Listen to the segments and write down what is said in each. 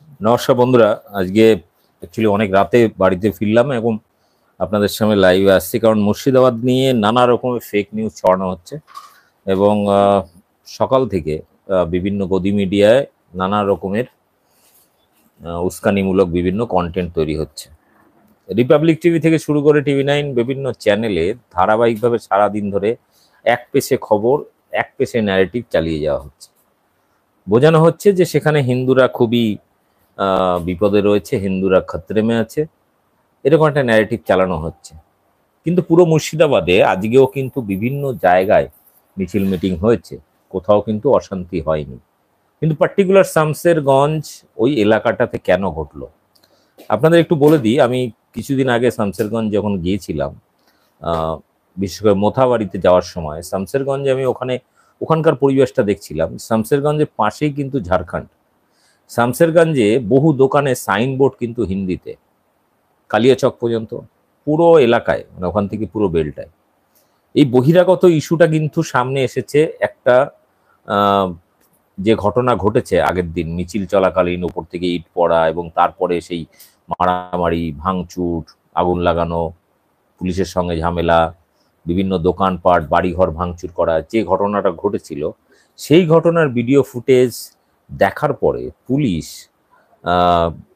নমস্কার বন্ধুরা, আজকে অ্যাকচুয়ালি অনেক রাতে বাড়িতে ফিরলাম এবং আপনাদের সামনে লাইভে আসছি, কারণ মুর্শিদাবাদ নিয়ে নানা রকমের ফেক নিউজ ছড়ানো হচ্ছে এবং সকাল থেকে বিভিন্ন গদি মিডিয়ায় নানা রকমের উস্কানিমূলক বিভিন্ন কন্টেন্ট তৈরি হচ্ছে। রিপাবলিক টিভি থেকে শুরু করে টিভি 9 বিভিন্ন চ্যানেলে ধারাবাহিকভাবে সারাদিন ধরে এক পেশে খবর, এক পেশে ন্যারেটিভ চালিয়ে যাওয়া হচ্ছে। বোঝানো হচ্ছে যে সেখানে হিন্দুরা খুবই বিপদে রয়েছে, হিন্দুরা খতরে আছে, এরকম একটা ন্যারেটিভ চালানো হচ্ছে। কিন্তু পুরো মুর্শিদাবাদে আজকেও কিন্তু বিভিন্ন জায়গায় মিছিল মিটিং হয়েছে, কোথাও কিন্তু অশান্তি হয়নি। কিন্তু পার্টিকুলার শামসেরগঞ্জ ওই এলাকাটাতে কেন ঘটলো আপনাদের একটু বলে দিই। আমি কিছুদিন আগে শামসেরগঞ্জ যখন গিয়েছিলাম, বিশেষ করে মোথাবাড়িতে যাওয়ার সময় শামসেরগঞ্জে আমি ওখানকার পরিবেশটা দেখছিলাম। শামসেরগঞ্জের পাশেই কিন্তু ঝাড়খণ্ড। শামসেরগঞ্জে বহু দোকানে সাইনবোর্ড কিন্তু হিন্দিতে, কালিয়াচক পর্যন্ত পুরো এলাকায়, মানে ওখান থেকে পুরো বেলটায় এই বহিরাগত ইস্যুটা কিন্তু সামনে এসেছে। একটা যে ঘটনা ঘটেছে আগের দিন মিছিল চলাকালীন উপর থেকে ইট পড়া এবং তারপরে সেই মারামারি, ভাঙচুর, আগুন লাগানো, পুলিশের সঙ্গে ঝামেলা, বিভিন্ন দোকানপাট বাড়িঘর ভাঙচুর করা, যে ঘটনাটা ঘটেছিল সেই ঘটনার ভিডিও ফুটেজ দেখার পরে পুলিশ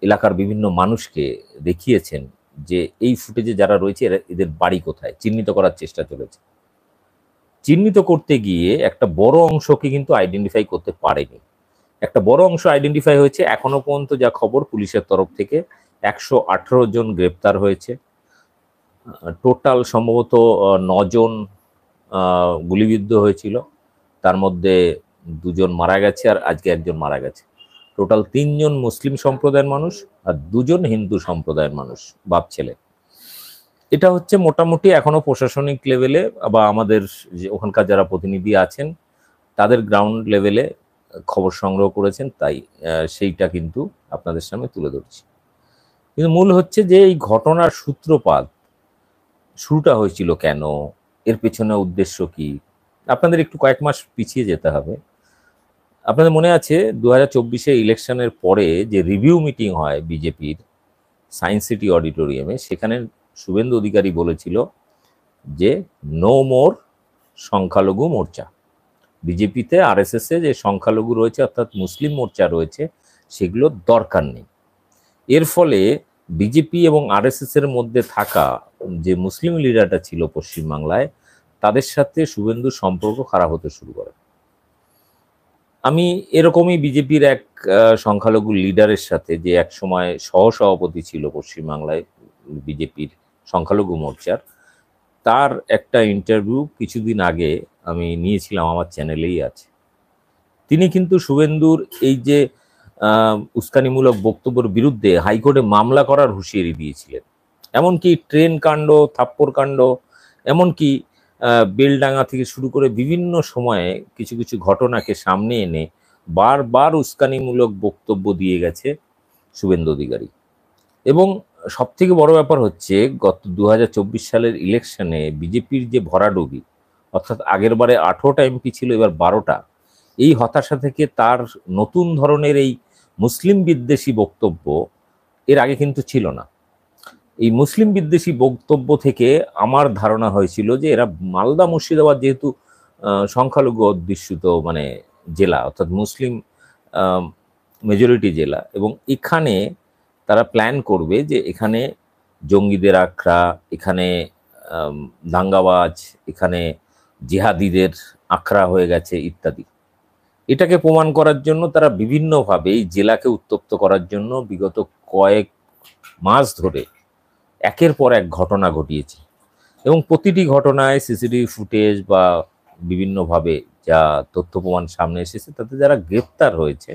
এলাকার বিভিন্ন মানুষকে দেখিয়েছেন যে এই ফুটেজে যারা রয়েছে এদের বাড়ি কোথায়, চিহ্নিত করার চেষ্টা চলেছে। চিহ্নিত করতে গিয়ে একটা বড় অংশকে কিন্তু আইডেন্টিফাই করতে পারেনি। একটা বড় অংশ আইডেন্টিফাই হয়েছে, এখনো পর্যন্ত যা খবর পুলিশের তরফ থেকে 118 জন গ্রেপ্তার হয়েছে। টোটাল সম্ভবত 9 জন গুলিবিদ্ধ হয়েছিল, তার মধ্যে 2 জন মারা গেছে আর আজকে 1 জন মারা গেছে। টোটাল 3 জন মুসলিম সম্প্রদায়ের মানুষ আর 2 জন হিন্দু সম্প্রদায়ের মানুষ, বাপ ছেলে। এটা হচ্ছে মোটামুটি এখনো প্রশাসনিক লেভেলে বা আমাদের যে ওখানকার যারা প্রতিনিধি আছেন তাদের গ্রাউন্ড লেভেলে খবর সংগ্রহ করেছেন, তাই সেইটা কিন্তু আপনাদের সামনে তুলে ধরছি। কিন্তু মূল হচ্ছে যে এই ঘটনার সূত্রপাত, শুরুটা হয়েছিল কেন, এর পেছনে উদ্দেশ্য কি, আপনাদের একটু কয়েক মাস পিছিয়ে যেতে হবে। আপনাদের মনে আছে 2024 ইলেকশনের পরে যে রিভিউ মিটিং হয় বিজেপির সায়েন্স সিটি অডিটোরিয়ামে, সেখানে শুভেন্দু অধিকারী বলেছিল যে নো মোর সংখ্যালঘু মোর্চা। বিজেপিতে আরএসএস এ যে সংখ্যালঘু রয়েছে অর্থাৎ মুসলিম মোর্চা রয়েছে সেগুলোর দরকার নেই। এর ফলে বিজেপি এবং আরএসএস এর মধ্যে থাকা যে মুসলিম লিডারটা ছিল পশ্চিমবাংলায়, তাদের সাথে শুভেন্দুর সম্পর্ক খারাপ হতে শুরু করে। আমি এরকমই বিজেপির এক সংখ্যালঘু লিডারের সাথে, যে এক সময় সহসভাপতি ছিল পশ্চিমবাংলায় বিজেপির সংখ্যালঘু মোর্চার, তার একটা ইন্টারভিউ কিছুদিন আগে আমি নিয়েছিলাম, আমার চ্যানেলেই আছে। তিনি কিন্তু শুভেন্দুর এই যে উস্কানিমূলক বক্তব্যের বিরুদ্ধে হাইকোর্টে মামলা করার হুঁশিয়ারি দিয়েছিলেন। এমনকি ট্রেন কাণ্ড, থাপ্পড় কাণ্ড, এমনকি বেলডাঙ্গা থেকে শুরু করে বিভিন্ন সময়ে কিছু কিছু ঘটনাকে সামনে এনে বারবার উস্কানিমূলক বক্তব্য দিয়ে গেছে শুভেন্দু অধিকারী। এবং সবথেকে বড় ব্যাপার হচ্ছে গত 2024 সালের ইলেকশনে বিজেপির যে ভরাডুবি, অর্থাৎ আগের বারে 18টা এমপি ছিল, এবার 12টা, এই হতাশা থেকে তার নতুন ধরনের এই মুসলিম বিদ্বেষী বক্তব্য এর আগে কিন্তু ছিল না। এই মুসলিম বিদ্বেষী বক্তব্য থেকে আমার ধারণা হয়েছিল যে এরা মালদা মুর্শিদাবাদ যেহেতু সংখ্যালঘু অধ্যুষিত মানে জেলা, অর্থাৎ মুসলিম মেজরিটি জেলা, এবং এখানে তারা প্ল্যান করবে যে এখানে জঙ্গিদের আখড়া, এখানে দাঙ্গাবাজ, এখানে জিহাদিদের আখড়া হয়ে গেছে ইত্যাদি। এটাকে প্রমাণ করার জন্য তারা বিভিন্নভাবে এই জেলাকে উত্তপ্ত করার জন্য বিগত কয়েক মাস ধরে একের পর এক ঘটনা ঘটিয়েছে। এবং প্রতিটি ঘটনায় সিসিটিভি ফুটেজ বা বিভিন্নভাবে যা তথ্য প্রমাণ সামনে এসেছে, তাতে যারা গ্রেপ্তার হয়েছে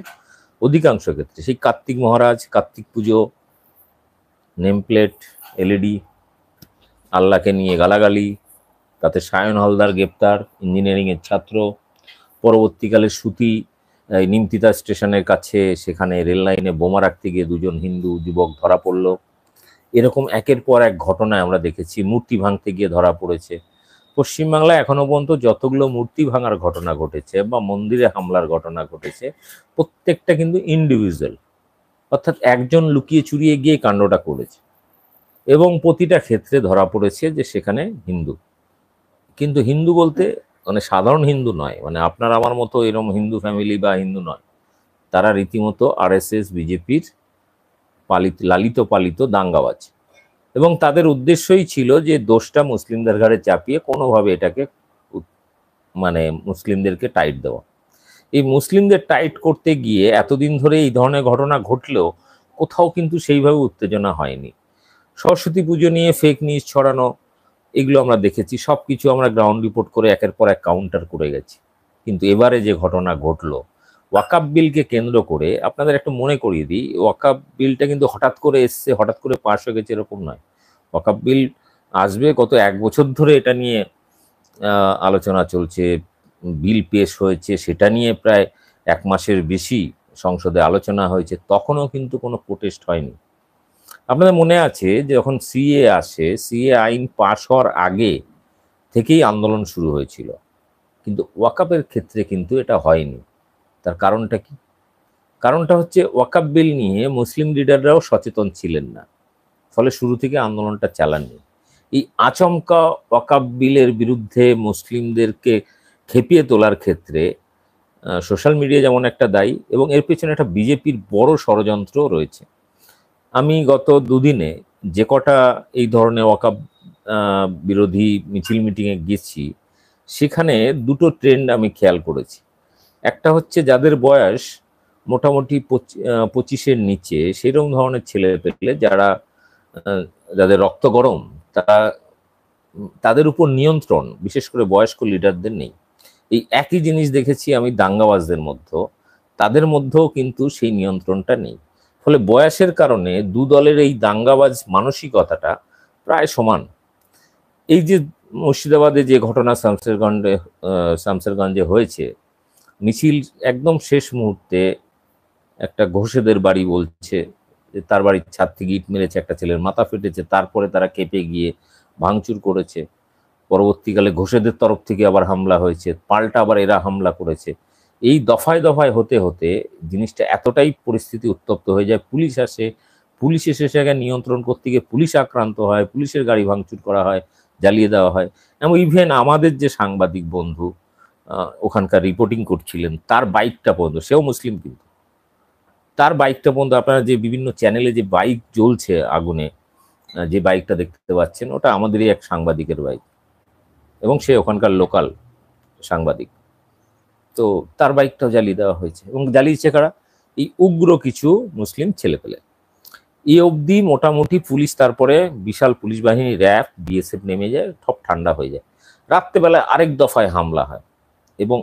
অধিকাংশ ক্ষেত্রে সেই কার্তিক মহারাজ, কার্তিক পুজো, নেমপ্লেট, এলইডি, আল্লাহকে নিয়ে গালাগালি, তাতে সায়ন হালদার গ্রেপ্তার, ইঞ্জিনিয়ারিংয়ের ছাত্র, পরবর্তীকালে সুতি নিমতিতা স্টেশনের কাছে সেখানে রেল লাইনে বোমা রাখতে গিয়ে 2 জন হিন্দু যুবক ধরা পড়ল। এরকম একের পর এক ঘটনায় আমরা দেখেছি। মূর্তি ভাঙতে গিয়ে ধরা পড়েছে। পশ্চিমবাংলায় এখনো পর্যন্ত যতগুলো মূর্তি ভাঙার ঘটনা ঘটেছে বা মন্দিরে হামলার ঘটনা ঘটেছে, প্রত্যেকটা কিন্তু ইন্ডিভিজুয়াল, অর্থাৎ একজন লুকিয়ে চুরিয়ে গিয়ে কাণ্ডটা করেছে এবং প্রতিটা ক্ষেত্রে ধরা পড়েছে যে সেখানে হিন্দু। কিন্তু হিন্দু বলতে মানে সাধারণ হিন্দু নয়, মানে আপনার আমার মতো এরকম হিন্দু ফ্যামিলি বা হিন্দু নয়, তারা রীতিমতো আরএসএস বিজেপির লালিত পালিত দাঙ্গাবাজ। এবং তাদের উদ্দেশ্যই ছিল যে দোষটা মুসলিমদের ঘাড়ে চাপিয়ে কোনোভাবে এটাকে মানে মুসলিমদেরকে টাইট দেওয়া। এই মুসলিমদের টাইট করতে গিয়ে এতদিন ধরে এই ধরনের ঘটনা ঘটলেও কোথাও কিন্তু সেইভাবে উত্তেজনা হয়নি। সরস্বতী পুজো নিয়ে ফেক নিউজ ছড়ানো, এগুলো আমরা দেখেছি, সব কিছু আমরা গ্রাউন্ড রিপোর্ট করে একের পর এক কাউন্টার করে গেছি। কিন্তু এবারে যে ঘটনা ঘটলো ওয়াকাব বিলকে কেন্দ্র করে, আপনাদের একটু মনে করিয়ে দিই, ওয়াকাব বিলটা কিন্তু হঠাৎ করে এসছে, হঠাৎ করে পাশ হয়ে গেছে এরকম নয়। ওয়াকাব বিল আসবে, গত 1 বছর ধরে এটা নিয়ে আলোচনা চলছে, বিল পেশ হয়েছে, সেটা নিয়ে প্রায় 1 মাসের বেশি সংসদে আলোচনা হয়েছে, তখনও কিন্তু কোনো প্রোটেস্ট হয়নি। আপনাদের মনে আছে যে যখন সিএ আসে, সিএ আইন পাশ হওয়ার আগে থেকেই আন্দোলন শুরু হয়েছিল, কিন্তু ওয়াকাবের ক্ষেত্রে কিন্তু এটা হয়নি। তার কারণটা কি? কারণটা হচ্ছে ওয়াকাব বিল নিয়ে মুসলিম লিডাররাও সচেতন ছিলেন না, ফলে শুরু থেকে আন্দোলনটা চালাননি। এই আচমকা ওয়াকাব বিলের বিরুদ্ধে মুসলিমদেরকে খেপিয়ে তোলার ক্ষেত্রে সোশ্যাল মিডিয়া যেমন একটা দায়ী, এবং এর পেছনে একটা বিজেপির বড় ষড়যন্ত্র রয়েছে। আমি গত দুদিনে যে কটা এই ধরনের ওয়াকাব বিরোধী মিছিল মিটিংয়ে গেছি, সেখানে দুটো ট্রেন্ড আমি খেয়াল করেছি। একটা হচ্ছে যাদের বয়স মোটামুটি 25-এর নিচে, সেরকম ধরনের ছেলে পেলে যারা যাদের রক্ত গরম, তাদের উপর নিয়ন্ত্রণ বিশেষ করে বয়স্ক লিডারদের নেই। এই একই জিনিস দেখেছি আমি দাঙ্গাবাজদের মধ্যে, তাদের মধ্যেও কিন্তু সেই নিয়ন্ত্রণটা নেই। ফলে বয়সের কারণে দু দলের এই দাঙ্গাবাজ মানসিকতাটা প্রায় সমান। এই যে মুর্শিদাবাদে যে ঘটনা শামসেরগঞ্জে হয়েছে, মিছিল একদম শেষ মুহূর্তে একটা ঘোষেদের বাড়ি বলছে যে তার বাড়ির ছাদ থেকে ইট মেরেছে, একটা ছেলের মাথা ফেটেছে, তারপরে তারা কেঁপে গিয়ে ভাঙচুর করেছে। পরবর্তীকালে ঘোষেদের তরফ থেকে আবার হামলা হয়েছে, পাল্টা আবার এরা হামলা করেছে। এই দফায় দফায় হতে হতে জিনিসটা এতটাই পরিস্থিতি উত্তপ্ত হয়ে যায়, পুলিশ আসে, পুলিশ এসে সেখানে নিয়ন্ত্রণ করতে গিয়ে পুলিশ আক্রান্ত হয়, পুলিশের গাড়ি ভাঙচুর করা হয়, জ্বালিয়ে দেওয়া হয়। এবং ইভেন আমাদের যে সাংবাদিক বন্ধু ওখানকার রিপোর্টিং করছিলেন, তার বাইকটা পর্যন্ত, সেও মুসলিম কিন্তু, তার বাইকটা পর্যন্ত, আপনারা যে বিভিন্ন চ্যানেলে যে বাইক জ্বলছে আগুনে, যে বাইকটা দেখতে পাচ্ছেন, ওটা আমাদেরই এক সাংবাদিকের বাইক, এবং সে ওখানকার লোকাল সাংবাদিক। তো তার বাইকটাও জ্বালিয়ে দেওয়া হয়েছে, এবং জ্বালিয়েছে কারা? এই উগ্র কিছু মুসলিম ছেলেপেলে। এই অবধি মোটামুটি পুলিশ, তারপরে বিশাল পুলিশ বাহিনী, র্যাব, বিএসএফ নেমে যায়, ঠপ ঠান্ডা হয়ে যায়। রাত্রেবেলায় আরেক দফায় হামলা হয়, এবং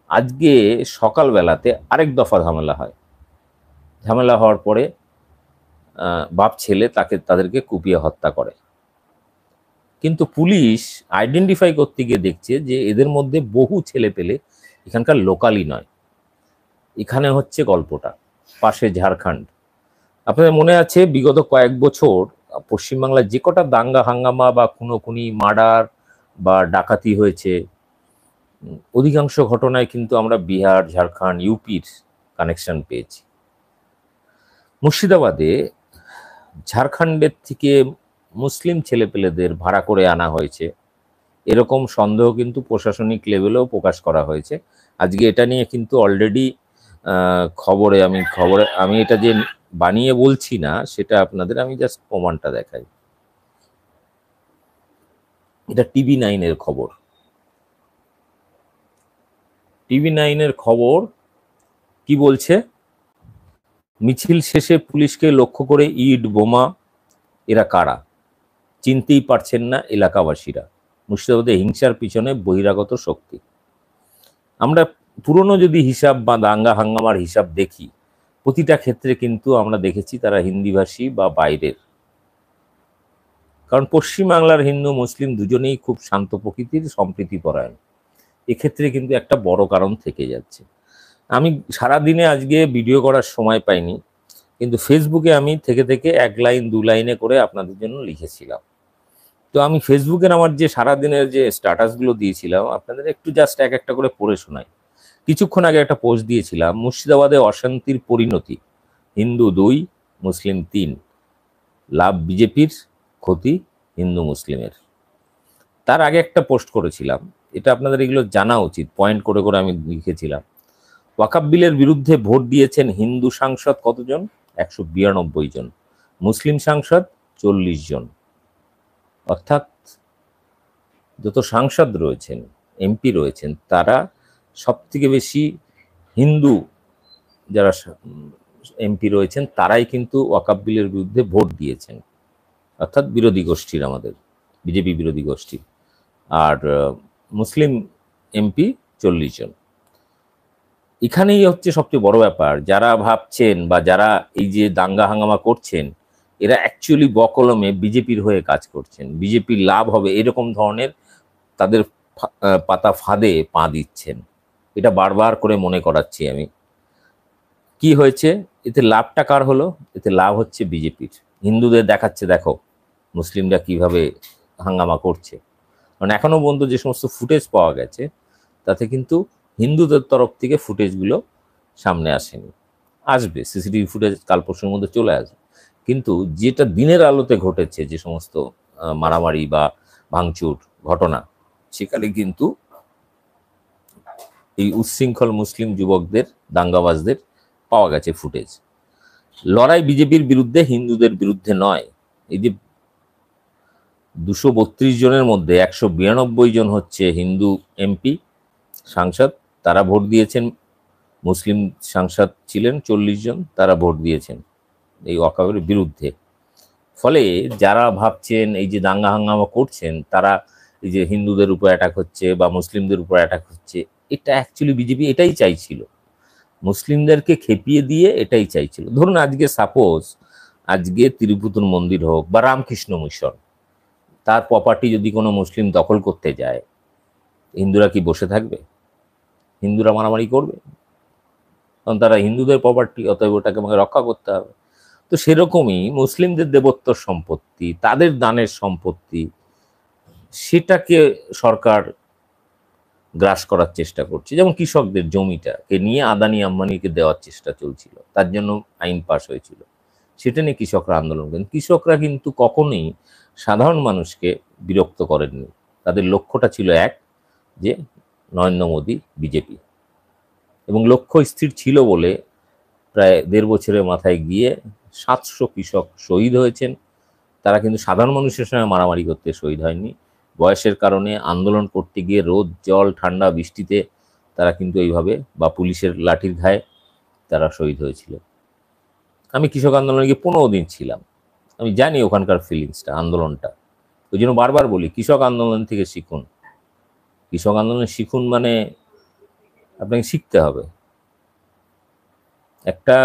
আজকে সকালবেলাতে আরেক দফা ঝামেলা হয়। ঝামেলা হওয়ার পরে বাপ ছেলে তাদেরকে কুপিয়ে হত্যা করে। কিন্তু পুলিশ আইডেন্টিফাই করতে গিয়ে দেখছে যে এদের মধ্যে বহু ছেলে পেলে এখানকার লোকালই নয়, এখানে হচ্ছে গল্পটা পাশে ঝাড়খণ্ড। আপনাদের মনে আছে বিগত কয়েক বছর পশ্চিমবাংলায় যে কটা দাঙ্গা হাঙ্গামা বা খুনোখুনি, মার্ডার বা ডাকাতি হয়েছে, অধিকাংশ ঘটনায় কিন্তু আমরা বিহার, ঝাড়খণ্ড, ইউপির কানেকশন পেয়েছি। মুর্শিদাবাদে ঝাড়খণ্ডের থেকে মুসলিম ছেলেপেলেদের ভাড়া করে আনা হয়েছে, এরকম সন্দেহ কিন্তু প্রশাসনিক লেভেলেও প্রকাশ করা হয়েছে। আজকে এটা নিয়ে কিন্তু অলরেডি খবরে আমি এটা যে বানিয়ে বলছি না, সেটা আপনাদের আমি জাস্ট প্রমাণটা দেখাই। এটা TV9-এর খবর। TV9-এর খবর কি বলছে? মিছিল শেষে পুলিশকে লক্ষ্য করে ইট, বোমা, এরা কারা চিনতেই পারছেন না এলাকাবাসীরা। মুর্শিদাবাদে হিংসার পিছনে বহিরাগত শক্তি। আমরা পুরনো যদি হিসাব বা দাঙ্গা হাঙ্গামার হিসাব দেখি, প্রতিটা ক্ষেত্রে কিন্তু আমরা দেখেছি তারা হিন্দিভাষী বা বাইরের। কারণ পশ্চিমবাংলার হিন্দু মুসলিম দুজনেই খুব শান্ত প্রকৃতির, সম্প্রীতিপরায়ণ। এক্ষেত্রে কিন্তু একটা বড় কারণ থেকে যাচ্ছে। আমি সারাদিনে আজকে ভিডিও করার সময় পাইনি, কিন্তু ফেসবুকে আমি থেকে থেকে 1 লাইন 2 লাইনে করে আপনাদের জন্য লিখেছিলাম। তো আমি ফেসবুকের আমার যে সারাদিনের যে স্ট্যাটাসগুলো দিয়েছিলাম, আপনাদের একটু জাস্ট এক একটা করে পড়ে শোনাই। কিছুক্ষণ আগে একটা পোস্ট দিয়েছিলাম, মুর্শিদাবাদে অশান্তির পরিণতি, হিন্দু 2, মুসলিম 3, লাভ বিজেপির, ক্ষতি হিন্দু মুসলিমের। তার আগে একটা পোস্ট করেছিলাম, এটা আপনাদের এগুলো জানা উচিত, পয়েন্ট করে করে আমি লিখেছিলাম। ওয়াকাফ বিলের বিরুদ্ধে ভোট দিয়েছেন হিন্দু সাংসদ কতজন? 192 জন, মুসলিম সাংসদ 40 জন। অর্থাৎ যত সাংসদ রয়েছেন, এমপি রয়েছেন, তারা সব থেকে বেশি হিন্দু যারা এমপি রয়েছেন তারাই কিন্তু ওয়াকাফ বিলের বিরুদ্ধে ভোট দিয়েছেন, অর্থাৎ বিরোধী গোষ্ঠীর, আমাদের বিজেপি বিরোধী গোষ্ঠী। আর মুসলিম এমপি 40 জন। এখানেই হচ্ছে সবচেয়ে বড় ব্যাপার, যারা ভাবছেন বা যারা এই যে দাঙ্গা হাঙ্গামা করছেন, এরা অ্যাকচুয়ালি বকলমে বিজেপির হয়ে কাজ করছেন, বিজেপির লাভ হবে এরকম ধরনের তাদের পাতা ফাঁদে পা দিচ্ছেন। এটা বারবার করে মনে করাচ্ছি আমি। কি হয়েছে এতে? লাভটা কার হলো? এতে লাভ হচ্ছে বিজেপির। হিন্দুদের দেখাচ্ছে দেখো মুসলিমরা কিভাবে হাঙ্গামা করছে। কারণ এখনো পর্যন্ত যে সমস্ত ফুটেজ পাওয়া গেছে তাতে কিন্তু হিন্দুদের তরফ থেকে ফুটেজগুলো সামনে আসেনি। আসবে, সিসিটিভি ফুটেজ কাল পরশুর মধ্যে চলে আসবে। কিন্তু যেটা দিনের আলোতে ঘটেছে, যে সমস্ত মারামারি বা ভাঙচুর ঘটনা, সেখানে কিন্তু এই উচ্ছৃঙ্খল মুসলিম যুবকদের, দাঙ্গাবাজদের পাওয়া গেছে ফুটেজ। লড়াই বিজেপির বিরুদ্ধে, হিন্দুদের বিরুদ্ধে নয়। এই যে 232 জনের মধ্যে 192 জন হচ্ছে হিন্দু এমপি সাংসদ, তারা ভোট দিয়েছেন। মুসলিম সাংসদ ছিলেন 40 জন, তারা ভোট দিয়েছেন এই ওয়াকাফের বিরুদ্ধে। ফলে যারা ভাবছেন এই যে দাঙ্গা হাঙ্গামা করছেন, তারা এই যে হিন্দুদের উপর অ্যাটাক হচ্ছে বা মুসলিমদের উপর অ্যাটাক হচ্ছে, এটা অ্যাকচুয়ালি বিজেপি এটাই চাইছিল, মুসলিমদেরকে খেপিয়ে দিয়ে এটাই চাইছিল। ধরুন আজকে সাপোজ আজকে তিরুপতির মন্দির হোক বা রামকৃষ্ণ মিশন, তার প্রপার্টি যদি কোনো মুসলিম দখল করতে যায়, হিন্দুরা কি বসে থাকবে? হিন্দুরা মারামারি করবে, কারণ তারা হিন্দুদের প্রপার্টি, অতএব ওটাকে আমাকে রক্ষা করতে হবে। তো সেরকমই মুসলিমদের দেবত্ব সম্পত্তি, তাদের দানের সম্পত্তি, সেটাকে সরকার গ্রাস করার চেষ্টা করছে। যেমন কৃষকদের জমিটাকে নিয়ে আদানি আম্বানিকে দেওয়ার চেষ্টা চলছিল, তার জন্য আইন পাশ হয়েছিল, সেটা নিয়ে কৃষকরা আন্দোলন করেন। কৃষকরা কিন্তু কখনোই সাধারণ মানুষকে বিরক্ত করেননি, তাদের লক্ষ্যটা ছিল এক, যে নরেন্দ্র মোদী বিজেপি, এবং লক্ষ্য স্থির ছিল বলে প্রায় 1.5 বছরের মাথায় গিয়ে 700 কৃষক শহীদ হয়েছেন। তারা কিন্তু সাধারণ মানুষের সঙ্গে মারামারি করতে শহীদ হয়নি, বয়সের কারণে আন্দোলন করতে গিয়ে রোদ জল ঠান্ডা বৃষ্টিতে তারা কিন্তু এইভাবে, বা পুলিশের লাঠির ঘায়ে তারা শহীদ হয়েছিল। আমি কৃষক আন্দোলনে গিয়ে 15 দিন ছিলাম, আমি জানি ওখানকার ফিলিংসটা, আন্দোলনটা। ওই জন্য বারবার বলি কৃষক আন্দোলন থেকে শিখুন। কৃষক আন্দোলন শিখুন মানে আপনাকে শিখতে হবে। একটা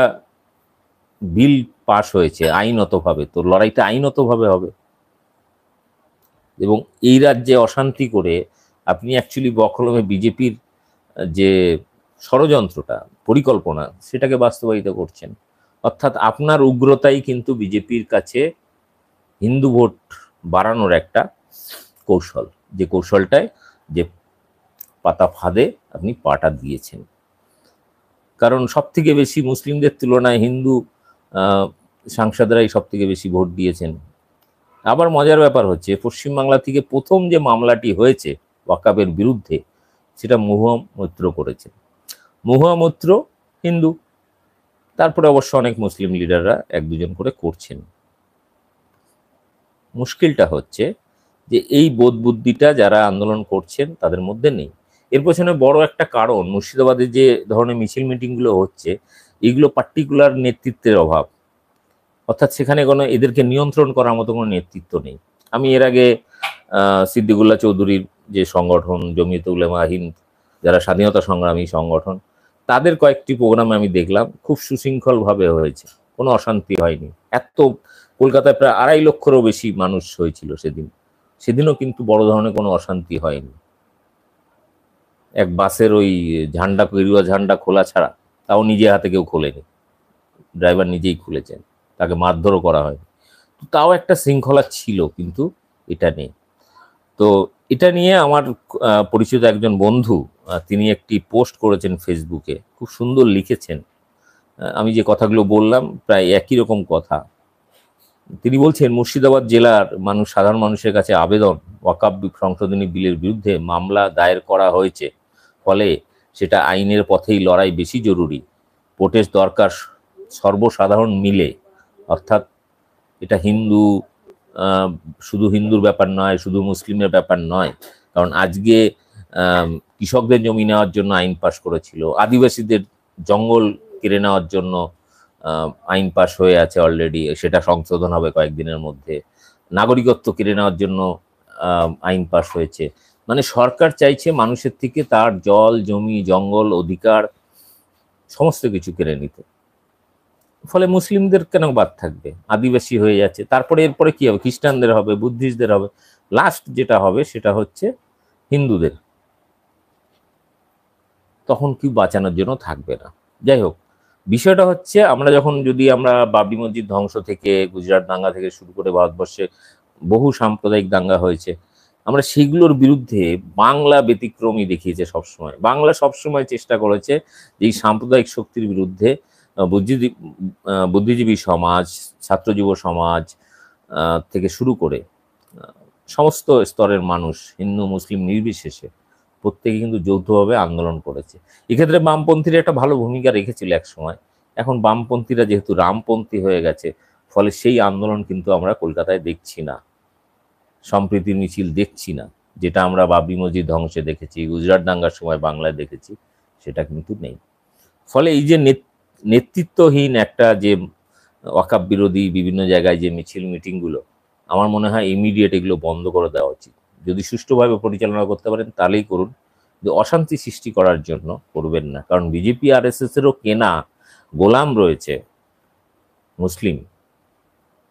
বিল পাশ হয়েছে আইনতভাবে, তো লড়াইটা আইনতভাবে হবে। এবং এই রাজ্যে অশান্তি করে আপনি অ্যাকচুয়ালি বকলমে বিজেপির যে ষড়যন্ত্রটা, পরিকল্পনা, সেটাকে বাস্তবায়িত করছেন। অর্থাৎ আপনার উগ্রতাই কিন্তু বিজেপির কাছে হিন্দু ভোট বাড়ানোর একটা কৌশল, যে কৌশলটায় যে পাতা ফাঁদে আপনি পাটা দিয়েছেন। কারণ সব থেকে বেশি মুসলিমদের তুলনায় হিন্দু সাংসদরাই সব থেকে বেশি ভোট দিয়েছেন। আবার মজার ব্যাপার হচ্ছে, পশ্চিমবাংলা থেকে প্রথম যে মামলাটি হয়েছে ওয়াকাফের বিরুদ্ধে, সেটা মহুয়া মৈত্র করেছেন। মহুয়া মৈত্র হিন্দু, তারপরে অবশ্য অনেক মুসলিম লিডাররা 1-2 জন করে করছেন। মুশকিলটা হচ্ছে যে এই বোধ বুদ্ধিটা যারা আন্দোলন করছেন তাদের মধ্যে নেই। এর পেছনে বড় একটা কারণ, মুর্শিদাবাদে যে ধরনের মিছিল মিটিংগুলো হচ্ছে, এগুলো পার্টিকুলার নেতৃত্বের অভাব। অর্থাৎ সেখানে কোনো এদেরকে নিয়ন্ত্রণ করার মতো কোনো নেতৃত্ব নেই। আমি এর আগে সিদ্দিকুল্লাহ চৌধুরীর যে সংগঠন জমিয়তে উলেমা হিন্দ, যারা স্বাধীনতা সংগ্রামী সংগঠন, তাদের কয়েকটি প্রোগ্রামে আমি দেখলাম খুব সুশৃঙ্খলভাবে হয়েছে, কোনো অশান্তি হয়নি। এত কলকাতায় প্রায় 2.5 লক্ষেরও বেশি মানুষ হয়েছিল সেদিনও কিন্তু বড় ধরনের কোনো অশান্তি হয়নি। এক বাসের ওই ঝান্ডা, গেরুয়া ঝান্ডা খোলা ছাড়া, তাও নিজে হাতে কেউ খোলেনি, ড্রাইভার নিজেই খুলেছেন, তাকে মারধরও করা হয়। তাও একটা শৃঙ্খলা ছিল, কিন্তু এটা নেই। তো এটা নিয়ে আমার পরিচিত একজন বন্ধু, তিনি একটি পোস্ট করেছেন ফেসবুকে, খুব সুন্দর লিখেছেন আমি যে কথাগুলো বললাম প্রায় একই রকম কথা। তিনি বলছেন, মুর্শিদাবাদ জেলার সাধারণ মানুষের কাছে আবেদন, ওয়াকফ সংশোধনী বিলের বিরুদ্ধে মামলা দায়ের করা হয়েছে, ফলে সেটা আইনের পথেই লড়াই বেশি জরুরি। প্রোটেস্ট দরকার সর্বসাধারণ মিলে, অর্থাৎ এটা আহ, শুধু হিন্দুর ব্যাপার নয়, শুধু মুসলিমের ব্যাপার নয়। কারণ আজকে কৃষকদের জমি নেওয়ার জন্য আইন পাশ করেছিল, আদিবাসীদের জঙ্গল কেড়ে নেওয়ার জন্য আইন পাশ হয়ে আছে অলরেডি, সেটা সংশোধন হবে কয়েকদিনের মধ্যে। নাগরিকত্ব কেড়ে নেওয়ার জন্য আইন পাশ হয়েছে। মানে সরকার চাইছে মানুষের থেকে তার জল, জমি, জঙ্গল, অধিকার সমস্ত কিছু কেড়ে নিতে। ফলে মুসলিমদের কেন বাদ থাকবে? আদিবাসী হয়ে যাচ্ছে, তারপরে এরপরে কি হবে? খ্রিস্টানদের হবে, বুদ্ধিস্টদের হবে, লাস্ট যেটা হবে সেটা হচ্ছে হিন্দুদের। তখন কি বাঁচানোর জন্য থাকবে না। যাই হোক, বিষয়টা হচ্ছে আমরা বাবরি মসজিদ ধ্বংস থেকে, গুজরাট দাঙ্গা থেকে শুরু করে ভারতবর্ষে বহু সাম্প্রদায়িক দাঙ্গা হয়েছে, আমরা সেগুলোর বিরুদ্ধে বাংলা ব্যতিক্রমী দেখিয়েছে সবসময়। বাংলা সবসময় চেষ্টা করেছে যে এই সাম্প্রদায়িক শক্তির বিরুদ্ধে বুদ্ধিজীবী সমাজ, ছাত্র যুব সমাজ থেকে শুরু করে সমস্ত স্তরের মানুষ, হিন্দু মুসলিম নির্বিশেষে প্রত্যেকে কিন্তু যৌথভাবে আন্দোলন করেছে। এক্ষেত্রে বামপন্থীরা একটা ভালো ভূমিকা রেখেছিল এক সময়। এখন বামপন্থীরা যেহেতু রামপন্থী হয়ে গেছে, ফলে সেই আন্দোলন কিন্তু আমরা কলকাতায় দেখছি না, সম্প্রীতির মিছিল দেখছি না। যেটা আমরা বাবরি মসজিদ ধ্বংসে দেখেছি, গুজরাট দাঙ্গার সময় বাংলায় দেখেছি, সেটা কিন্তু নেই। ফলে এই যে নেতৃত্বহীন একটা যে ওয়াকফ বিরোধী বিভিন্ন জায়গায় যে মিছিল মিটিংগুলো, আমার মনে হয় ইমিডিয়েট এগুলো বন্ধ করে দেওয়া উচিত। যদি সুষ্ঠুভাবে পরিচালনা করতে পারেন তাহলেই করুন, যে অশান্তি সৃষ্টি করার জন্য করবেন না। কারণ বিজেপি আর এসএসেরও কেনা গোলাম রয়েছে, মুসলিম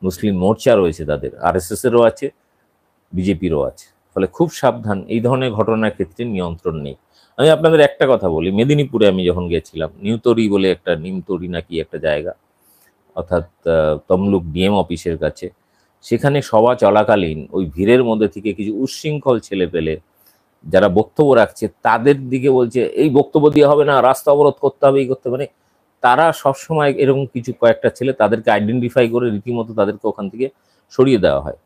মুসলিম মোর্চা রয়েছে, তাদের আরএসএসেরও আছে, বিজেপিরও আছে। ফলে খুব সাবধান, এই ধরনের ঘটনার ক্ষেত্রে নিয়ন্ত্রণ নেই। আমি আপনাদের একটা কথা বলি, মেদিনীপুরে আমি যখন গেছিলাম, নিউতরি বলে একটা, নিমতরি নাকি একটা জায়গা, অর্থাৎ তমলুক ডিএম অফিসের কাছে, সেখানে সভা চলাকালীন ওই ভিড়ের মধ্যে থেকে কিছু উচ্ছৃঙ্খল ছেলে পেলে যারা বক্তব্য রাখছে তাদের দিকে বলছে এই বক্তব্য দিয়ে হবে না, রাস্তা অবরোধ করতে হবে, এই করতে হবে। মানে তারা সবসময় এরকম কিছু কয়েকটা ছেলে, তাদেরকে আইডেন্টিফাই করে রীতিমতো তাদেরকে ওখান থেকে সরিয়ে দেওয়া হয়।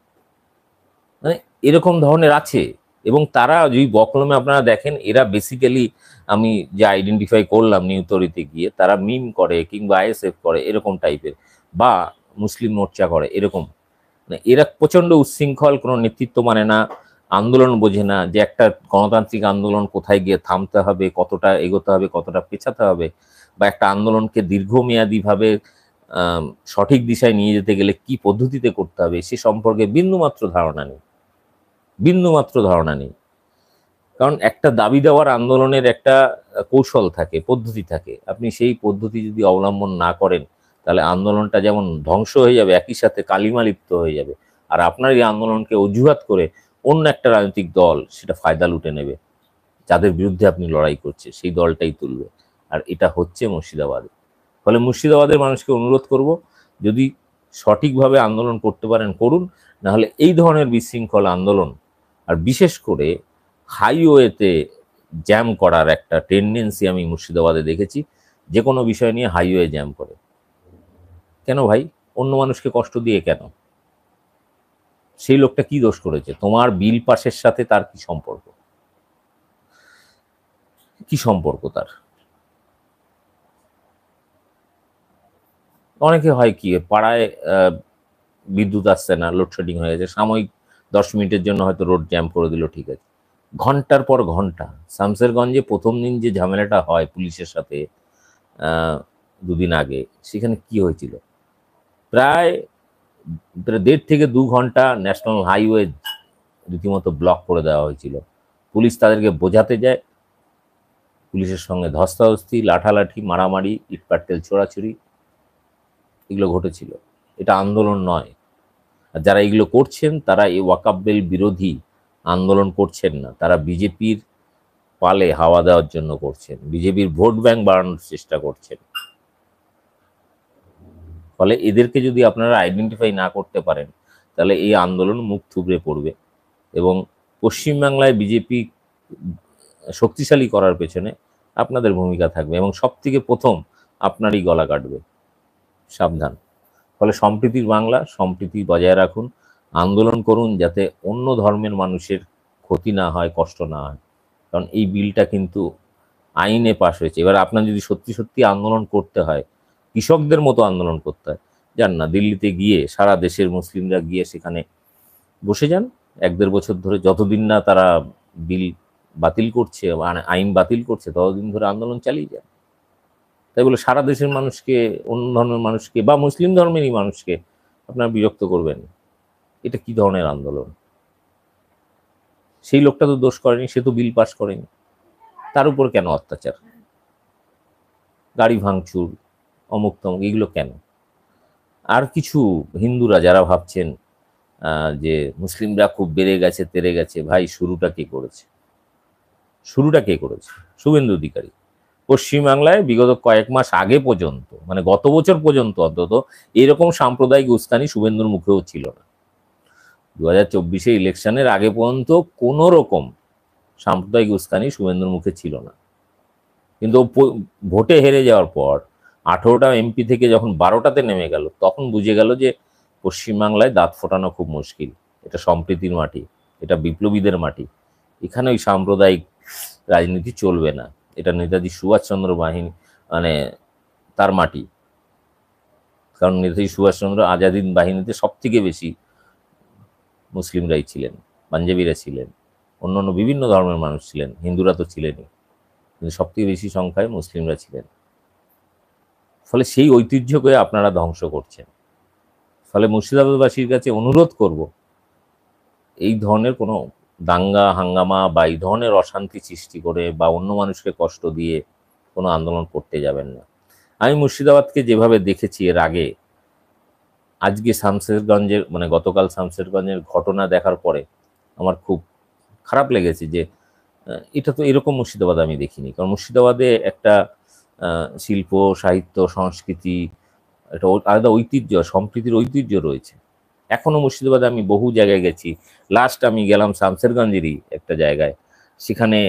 মানে এরকম ধরনের আছে। এবং তারা যদি বকলমে আপনারা দেখেন, এরা বেসিক্যালি, আমি যে আইডেন্টিফাই করলাম নিউতরিতে গিয়ে, তারা মিম করে কিংবা আইএসএফ করে এরকম টাইপের, বা মুসলিম মোর্চা করে এরকম। মানে এরা প্রচন্ড উচ্ছৃঙ্খল, কোনো নেতৃত্ব মানে না, আন্দোলন বোঝে না যে একটা গণতান্ত্রিক আন্দোলন কোথায় গিয়ে থামতে হবে, কতটা এগোতে হবে, কতটা পেছাতে হবে, বা একটা আন্দোলনকে দীর্ঘমেয়াদীভাবে সঠিক দিশায় নিয়ে যেতে গেলে কি পদ্ধতিতে করতে হবে সে সম্পর্কে বিন্দুমাত্র ধারণা নেই, বিন্দুমাত্র ধারণা নেই। কারণ একটা দাবি দেওয়ার আন্দোলনের একটা কৌশল থাকে, পদ্ধতি থাকে। আপনি সেই পদ্ধতি যদি অবলম্বন না করেন, তাহলে আন্দোলনটা যেমন ধ্বংস হয়ে যাবে, একই সাথে কালিমা লিপ্ত হয়ে যাবে। আর আপনার এই আন্দোলনকে অজুহাত করে অন্য একটা রাজনৈতিক দল সেটা ফায়দা লুটে নেবে, যাদের বিরুদ্ধে আপনি লড়াই করছে সেই দলটাই তুলবে। আর এটা হচ্ছে মুর্শিদাবাদে। ফলে মুর্শিদাবাদের মানুষকে অনুরোধ করব, যদি সঠিকভাবে আন্দোলন করতে পারেন করুন, নাহলে এই ধরনের বিশৃঙ্খল আন্দোলন, আর বিশেষ করে হাইওয়েতে জ্যাম করার একটা টেন্ডেন্সি আমি মুর্শিদাবাদে দেখেছি। যে কোনো বিষয় নিয়ে হাইওয়ে জ্যাম করে। কেন ভাই? অন্য মানুষকে কষ্ট দিয়ে কেন? সেই লোকটা কি দোষ করেছে? তোমার বিল পাসের সাথে তার কি সম্পর্ক? কি সম্পর্ক তার? অনেকে হয় কি, পাড়ায় বিদ্যুৎ আসছে না, লোডশেডিং হয়ে গেছে, সাময়িক 10 মিনিটের জন্য হয়তো রোড জ্যাম করে দিল, ঠিক আছে। ঘন্টার পর ঘন্টা, শামসেরগঞ্জে প্রথম দিন যে ঝামেলাটা হয় পুলিশের সাথে দুদিন আগে, সেখানে কি হয়েছিল? প্রায় 1.5 থেকে 2 ঘন্টা ন্যাশনাল হাইওয়ে রীতিমতো ব্লক করে দেওয়া হয়েছিল। পুলিশ তাদেরকে বোঝাতে যায়, পুলিশের সঙ্গে ধস্তাধস্তি, লাঠালাঠি, মারামারি, ইটপাটকেল ছোড়াছুড়ি, এগুলো ঘটেছিল। এটা আন্দোলন নয়। আর যারা এগুলো করছেন তারা এই ওয়াকফ বিল বিরোধী আন্দোলন করছেন না, তারা বিজেপির পালে হাওয়া দেওয়ার জন্য করছেন, বিজেপির ভোট ব্যাংক বাড়ানোর চেষ্টা করছেন। ফলে এদেরকে যদি আপনারা আইডেন্টিফাই না করতে পারেন, তাহলে এই আন্দোলন মুখ থুবড়ে পড়বে। এবং পশ্চিমবাংলায় বিজেপি শক্তিশালী করার পেছনে আপনাদের ভূমিকা থাকবে। এবং সব থেকে প্রথম আপনারই গলা কাটবে, সাবধান। ফলে সম্প্রীতির বাংলা, সম্প্রীতি বজায় রাখুন, আন্দোলন করুন যাতে অন্য ধর্মের মানুষের ক্ষতি না হয়, কষ্ট না হয়। কারণ এই বিলটা কিন্তু আইনে পাশ হয়েছে। এবার আপনার যদি সত্যি সত্যি আন্দোলন করতে হয়, কৃষকদের মতো আন্দোলন করতে হয়, যান না দিল্লিতে গিয়ে, সারা দেশের মুসলিমরা গিয়ে সেখানে বসে যান 1-1.5 বছর ধরে, যতদিন না তারা বিল বাতিল করছে, আইন বাতিল করছে, ততদিন ধরে আন্দোলন চালিয়ে যান। তাই বলে সারা দেশের মানুষকে, অন্য ধর্মের মানুষকে বা মুসলিম ধর্মেরই মানুষকে আপনারা বিরক্ত করবেন, এটা কি ধরনের আন্দোলন? সেই লোকটা তো দোষ করেনি, সে তো বিল পাস করেনি, তার উপর কেন অত্যাচার, গাড়ি ভাঙচুর, অমুক তমুক, এগুলো কেন? আর কিছু হিন্দুরা যারা ভাবছেন যে মুসলিমরা খুব বেড়ে গেছে, তেড়ে গেছে, ভাই শুরুটা কে করেছে? শুরুটা কে করেছে? শুভেন্দু অধিকারী। পশ্চিমবাংলায় বিগত কয়েক মাস আগে পর্যন্ত, মানে গত বছর পর্যন্ত অন্তত, এরকম সাম্প্রদায়িক উস্কানি শুভেন্দুর মুখেও ছিল না। 2024 ইলেকশনের আগে পর্যন্ত কোন রকম সাম্প্রদায়িক উস্কানি শুভেন্দুর মুখে ছিল না। কিন্তু ভোটে হেরে যাওয়ার পর 18টা এমপি থেকে যখন 12টাতে নেমে গেল, তখন বুঝে গেল যে পশ্চিমবাংলায় দাঁত ফোটানো খুব মুশকিল। এটা সম্প্রীতির মাটি, এটা বিপ্লবীদের মাটি, এখানে ওই সাম্প্রদায়িক রাজনীতি চলবে না। এটা নেতাজি সুভাষচন্দ্র বাহিনী, মানে তার মাটি। কারণ নেতাজি সুভাষচন্দ্র আজাদ হিন্দ বাহিনীতে সব থেকে বেশি মুসলিমরাই ছিলেন, পাঞ্জাবিরা ছিলেন, অন্যান্য বিভিন্ন ধর্মের মানুষ ছিলেন, হিন্দুরা তো ছিলেনই, কিন্তু সব থেকে বেশি সংখ্যায় মুসলিমরা ছিলেন। ফলে সেই ঐতিহ্যকে আপনারা ধ্বংস করছেন। ফলে মুর্শিদাবাদবাসীর কাছে অনুরোধ করব, এই ধরনের কোনো দাঙ্গা হাঙ্গামা বা এই ধরনের অশান্তি সৃষ্টি করে বা অন্য মানুষকে কষ্ট দিয়ে কোনো আন্দোলন করতে যাবেন না। আমি মুর্শিদাবাদকে যেভাবে দেখেছি এর আগে, আজকে শামশেরগঞ্জের, মানে গতকাল শামশেরগঞ্জের ঘটনা দেখার পরে আমার খুব খারাপ লেগেছে যে এটা তো এরকম মুর্শিদাবাদ আমি দেখিনি। কারণ মুর্শিদাবাদে একটা শিল্প, সাহিত্য, সংস্কৃতি, একটা আলাদা ঐতিহ্য, সম্প্রীতির ঐতিহ্য রয়েছে। এখনো মুর্শিদাবাদে আমি বহু জায়গায় গেছি। লাস্ট আমি গেলাম শামশেরগঞ্জেরই একটা জায়গায়, সেখানে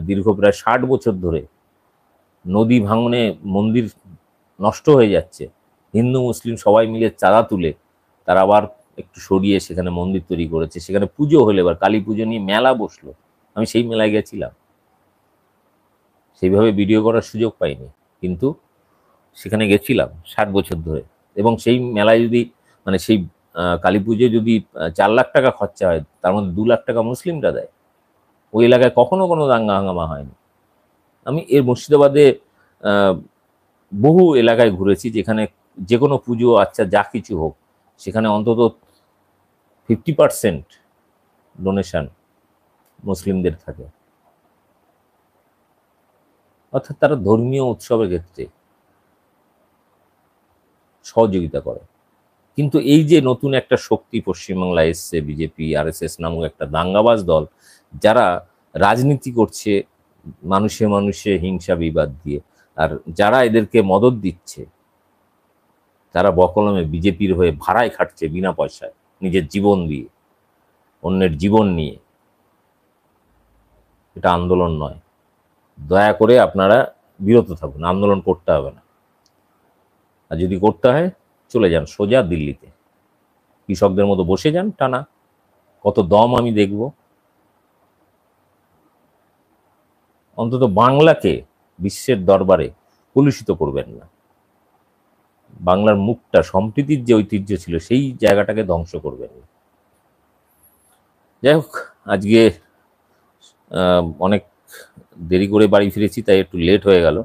দীর্ঘ প্রায় 60 বছর ধরে নদী ভাঙনে মন্দির নষ্ট হয়ে যাচ্ছে। হিন্দু মুসলিম সবাই মিলে চাঁদা তুলে তারা আবার একটু সরিয়ে সেখানে মন্দির তৈরি করেছে। সেখানে পুজো হলে, এবার কালী পুজো নিয়ে মেলা বসলো, আমি সেই মেলায় গেছিলাম। সেইভাবে ভিডিও করার সুযোগ পাইনি, কিন্তু সেখানে গেছিলাম 60 বছর ধরে। এবং সেই মেলায় যদি, মানে সেই কালী পুজোয় যদি 4 লাখ টাকা খরচা হয়, তার মধ্যে 2 লাখ টাকা মুসলিমরা দেয়। ওই এলাকায় কখনো কোনো দাঙ্গা হাঙ্গামা হয়নি। আমি এর মুর্শিদাবাদে বহু এলাকায় ঘুরেছি, যেখানে যে কোনো পুজো, আচ্ছা যা কিছু হোক, সেখানে অন্তত 50% ডোনেশন মুসলিমদের থাকে। অর্থাৎ তারা ধর্মীয় উৎসবের ক্ষেত্রে সহযোগিতা করে। কিন্তু এই যে নতুন একটা শক্তি পশ্চিমবাংলায় এসছে, বিজেপি, আরএসএস নামক একটা দাঙ্গাবাজ দল, যারা রাজনীতি করছে মানুষে মানুষে হিংসা বিবাদ দিয়ে, আর যারা এদেরকে মদত দিচ্ছে, তারা বকলমে বিজেপির হয়ে ভাড়ায় খাটছে বিনা পয়সায়, নিজের জীবন দিয়ে, অন্যের জীবন নিয়ে। এটা আন্দোলন নয়। দয়া করে আপনারা বিরত থাকুন, আন্দোলন করতে হবে না। আর যদি করতে হয় চলে যান সোজা দিল্লিতে, কৃষকদের মতো বসে যান টানা, কত দম আমি দেখব। অন্তত বাংলাকে বিশ্বের দরবারে কলুষিত করবেন না। বাংলার মুখটা, সম্প্রীতির যে ঐতিহ্য ছিল, সেই জায়গাটাকে ধ্বংস করবেন না। যাই হোক, আজকে অনেক দেরি করে বাড়ি ফিরেছি, তাই একটু লেট হয়ে গেল।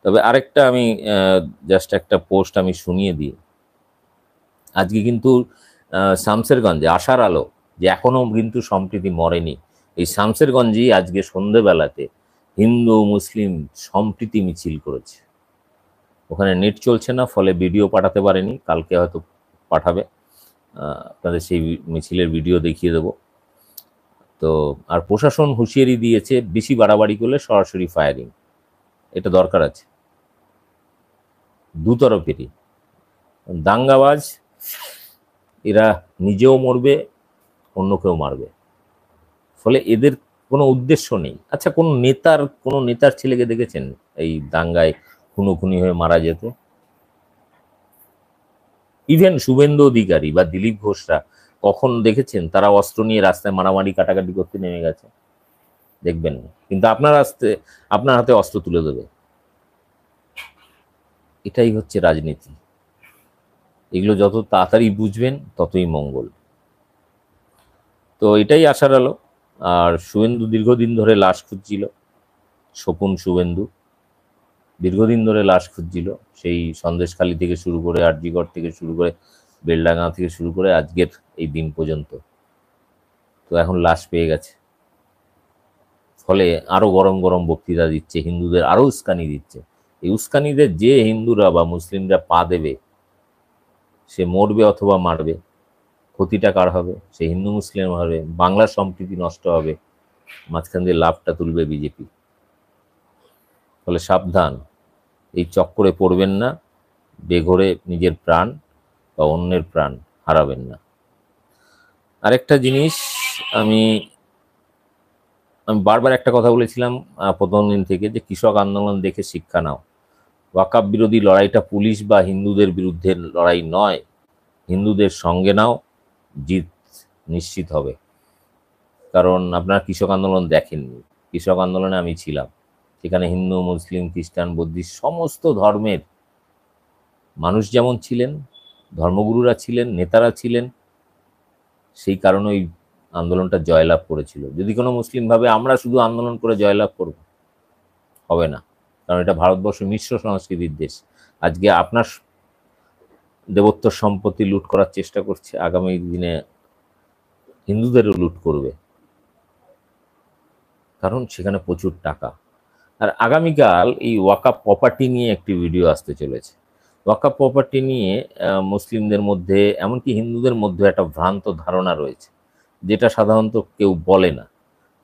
তবে আরেকটা আমি জাস্ট একটা পোস্ট আমি শুনিয়ে দিই। আজকে কিন্তু শামশেরগঞ্জে আশার আলো, যে এখনো কিন্তু সম্প্রীতি মরেনি, এই শামশেরগঞ্জেই আজকে সন্ধেবেলাতে হিন্দু মুসলিম সম্প্রীতি মিছিল করেছে। ওখানে নেট চলছে না, ফলে ভিডিও পাঠাতে পারেনি, কালকে হয়তো পাঠাবে, আপনাদের সেই মিছিলের ভিডিও দেখিয়ে দেবো। তো আর প্রশাসন হুঁশিয়ারি দিয়েছে, বেশি বাড়াবাড়ি করলে সরাসরি ফায়ারিং, এটা দরকার আছে দুতরফেরই। দাঙ্গাবাজ এরা নিজেও মরবে, অন্যকেও মারবে। ফলে এদের কোনো উদ্দেশ্য নেই। আচ্ছা, কোনো নেতার ছেলেকে দেখেছেন এই দাঙ্গায় খুনোখুনি হয়ে মারা যেত। ইভেন শুভেন্দু অধিকারী বা দিলীপ ঘোষরা কখন দেখেছেন তারা অস্ত্র নিয়ে রাস্তায় মারামারি কাটাকাটি করতে নেমে গেছে? দেখবেন না। কিন্তু আপনার হাতে অস্ত্র তুলে দেবে। এটাই হচ্ছে রাজনীতি। এগুলো যত তাড়াতাড়ি বুঝবেন ততই মঙ্গল। তো এটাই আশার আলো। আর শুভেন্দু দীর্ঘদিন ধরে লাশ খুঁজছিল, স্বপন শুভেন্দু দীর্ঘদিন ধরে লাশ খুঁজছিল, সেই সন্দেশখালী থেকে শুরু করে আরজিগড় থেকে শুরু করে বেলডাঙ্গা থেকে শুরু করে আজকের এই দিন পর্যন্ত। তো এখন লাশ পেয়ে গেছে, ফলে আরো গরম গরম বক্তৃতা দিচ্ছে, হিন্দুদের আরো উস্কানি দিচ্ছে। এই উস্কানিদের যে হিন্দুরা বা মুসলিমরা পা দেবে, সে মরবে অথবা মারবে, ক্ষতিটা কার হবে? সে হিন্দু মুসলিম হবে, বাংলার সম্প্রীতি নষ্ট হবে, মাঝখান দিয়ে লাভটা তুলবে বিজেপি। ফলে সাবধান, এই চক্করে পড়বেন না, বেঘরে নিজের প্রাণ বা অন্যের প্রাণ হারাবেন না। আরেকটা জিনিস, আমি আমি বারবার একটা কথা বলেছিলাম প্রথম দিন থেকে, যে কৃষক আন্দোলন দেখে শিক্ষা নাও। ওয়াকাফ বিরোধী লড়াইটা পুলিশ বা হিন্দুদের বিরুদ্ধে লড়াই নয়, হিন্দুদের সঙ্গে নাও, জিত নিশ্চিত হবে। কারণ আপনারা কৃষক আন্দোলন দেখেননি, কৃষক আন্দোলনে আমি ছিলাম, সেখানে হিন্দু মুসলিম খ্রিস্টান বৌদ্ধিস্ট সমস্ত ধর্মের মানুষ যেমন ছিলেন, ধর্মগুরুরা ছিলেন, নেতারা ছিলেন। সেই কারণে ওই আন্দোলনটা জয়লাভ করেছিল। যদি কোনো মুসলিম ভাবে আমরা শুধু আন্দোলন করে জয়লাভ করব, হবে না। কারণ এটা ভারতবর্ষ মিশ্র সংস্কৃতির দেশ। আজকে আপনার দেবত্ব সম্পত্তি লুট করার চেষ্টা করছে, আগামী দিনে হিন্দুদেরও লুট করবে, কারণ সেখানে প্রচুর টাকা। আর আগামীকাল এই ওয়াকাফ প্রপার্টি নিয়ে একটি ভিডিও আসতে চলেছে। ওয়াকাফ প্রপার্টি নিয়ে মুসলিমদের মধ্যে এমনকি হিন্দুদের মধ্যে একটা ভ্রান্ত ধারণা রয়েছে, যেটা সাধারণত কেউ বলে না।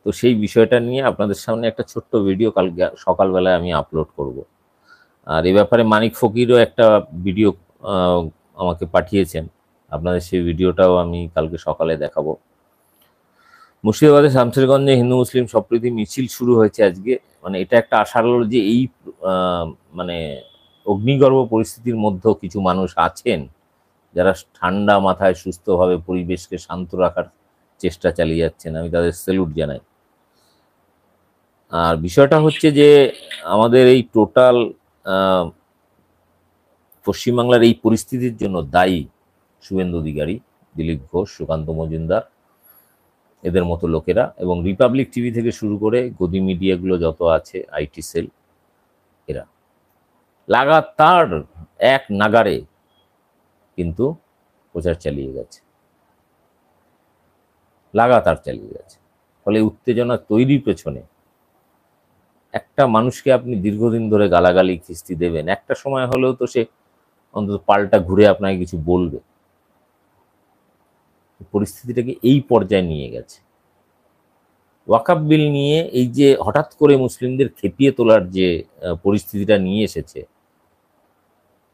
তো সেই বিষয়টা নিয়ে আপনাদের সামনে একটা ছোট্ট ভিডিও কালকে সকালবেলায় আমি আপলোড করব। আর এই ব্যাপারে মানিক ফকিরও একটা ভিডিও আমাকে পাঠিয়েছেন, আপনাদের সেই ভিডিওটাও আমি কালকে সকালে দেখাবো। মুর্শিদাবাদের শামশেরগঞ্জে হিন্দু মুসলিম সম্প্রীতি মিছিল শুরু হয়েছে আজকে। মানে এটা একটা আশার আলো যে এই মানে অগ্নিগর্ভ পরিস্থিতির মধ্যেও কিছু মানুষ আছেন যারা ঠান্ডা মাথায় সুস্থভাবে পরিবেশকে শান্ত রাখার চেষ্টা চালিয়ে যাচ্ছেন। আমি তাদের স্যালুট জানাই। আর বিষয়টা হচ্ছে যে আমাদের এই টোটাল পশ্চিমবাংলার এই পরিস্থিতির জন্য দায়ী শুভেন্দু অধিকারী, দিলীপ ঘোষ, সুকান্ত মজুমদার, এদের মতো লোকেরা, এবং রিপাবলিক টিভি থেকে শুরু করে গদি মিডিয়াগুলো যত আছে, আইটি সেল, এরা লাগাতার এক নাগারে কিন্তু প্রচার চালিয়ে গেছে, লাগাতার চালিয়ে গেছে। ফলে উত্তেজনা তৈরির পেছনে একটা মানুষকে আপনি দীর্ঘদিন ধরে গালাগালি খিস্তি দেবেন, একটা সময় হলেও তো সে অন্তত পাল্টা ঘুরে আপনাকে কিছু বলবে। পরিস্থিতিটাকে এই পর্যায়ে নিয়ে গেছে। ওয়াকাফ বিল নিয়ে এই যে হঠাৎ করে মুসলিমদের খেপিয়ে তোলার যে পরিস্থিতিটা নিয়ে এসেছে,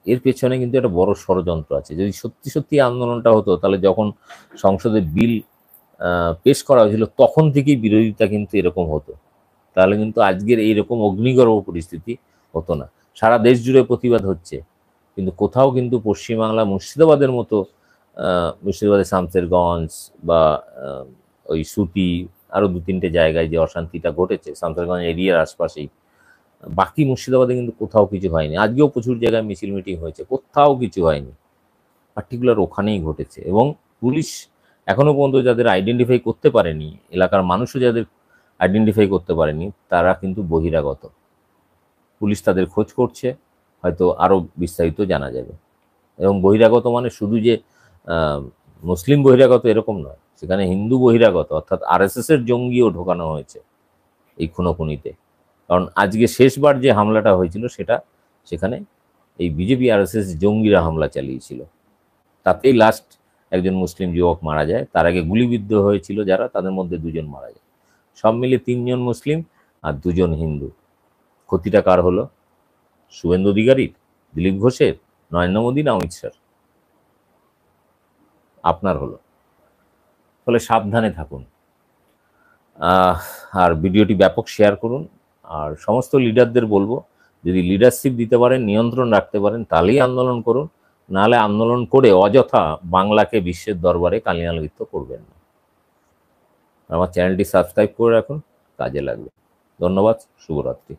এর পেছনে কিন্তু একটা বড় ষড়যন্ত্র আছে। যদি সত্যি সত্যি আন্দোলনটা হতো, তাহলে যখন সংসদে বিল পেশ করা হয়েছিল তখন থেকেই বিরোধিতা কিন্তু এরকম হতো, তাহলে কিন্তু আজকের এইরকম অগ্নিগর্ভ পরিস্থিতি হতো না। সারা দেশ জুড়ে প্রতিবাদ হচ্ছে, কিন্তু কোথাও কিন্তু পশ্চিমবাংলা মুর্শিদাবাদের মতো, মুর্শিদাবাদের শামশেরগঞ্জ বা ওই সুতি, আরও দু তিনটে জায়গায় যে অশান্তিটা ঘটেছে শামশেরগঞ্জ এরিয়ার আশপাশেই, বাকি মুর্শিদাবাদে কিন্তু কোথাও কিছু হয়নি। আজকেও প্রচুর জায়গায় মিছিল মিটিং হয়েছে, কোথাও কিছু হয়নি, পার্টিকুলার ওখানেই ঘটেছে। এবং পুলিশ এখনো পর্যন্ত যাদের আইডেন্টিফাই করতে পারেনি, এলাকার মানুষও যাদের আইডেন্টিফাই করতে পারেনি, তারা কিন্তু বহিরাগত। পুলিশ তাদের খোঁজ করছে, হয়তো আরও বিস্তারিত জানা যাবে। এবং বহিরাগত মানে শুধু যে মুসলিম বহিরাগত এরকম নয়, সেখানে হিন্দু বহিরাগত, অর্থাৎ আরএসএস এর জঙ্গিও ঢোকানো হয়েছে এই খুনোখুনিতে। কারণ আজকে শেষবার যে হামলাটা হয়েছিল সেটা সেখানে এই বিজেপি আরএসএস জঙ্গিরা হামলা চালিয়েছিল, তাতেই লাস্ট একজন মুসলিম যুবক মারা যায়। তার আগে গুলিবিদ্ধ হয়েছিল যারা, তাদের মধ্যে দুজন মারা যায়। সব মিলে 3 জন মুসলিম আর 2 জন হিন্দু। ক্ষতিটা কার হলো? শুভেন্দু অধিকারীর, দিলীপ ঘোষের, নরেন্দ্র মোদী না অমিত শাহ? আপনার হলো। ফলে সাবধানে থাকুন। আর ভিডিওটি ব্যাপক শেয়ার করুন। আর সমস্ত লিডারদের বলবো যদি লিডারশিপ দিতে পারেন, নিয়ন্ত্রণ রাখতে পারেন, তাহলেই আন্দোলন করুন। নাহলে আন্দোলন করে অযথা বাংলাকে বিশ্বের দরবারে কালিয়ানৃত্য করবেন না। আমার চ্যানেলটি সাবস্ক্রাইব করে রাখুন, কাজে লাগবে। ধন্যবাদ, শুভরাত্রি।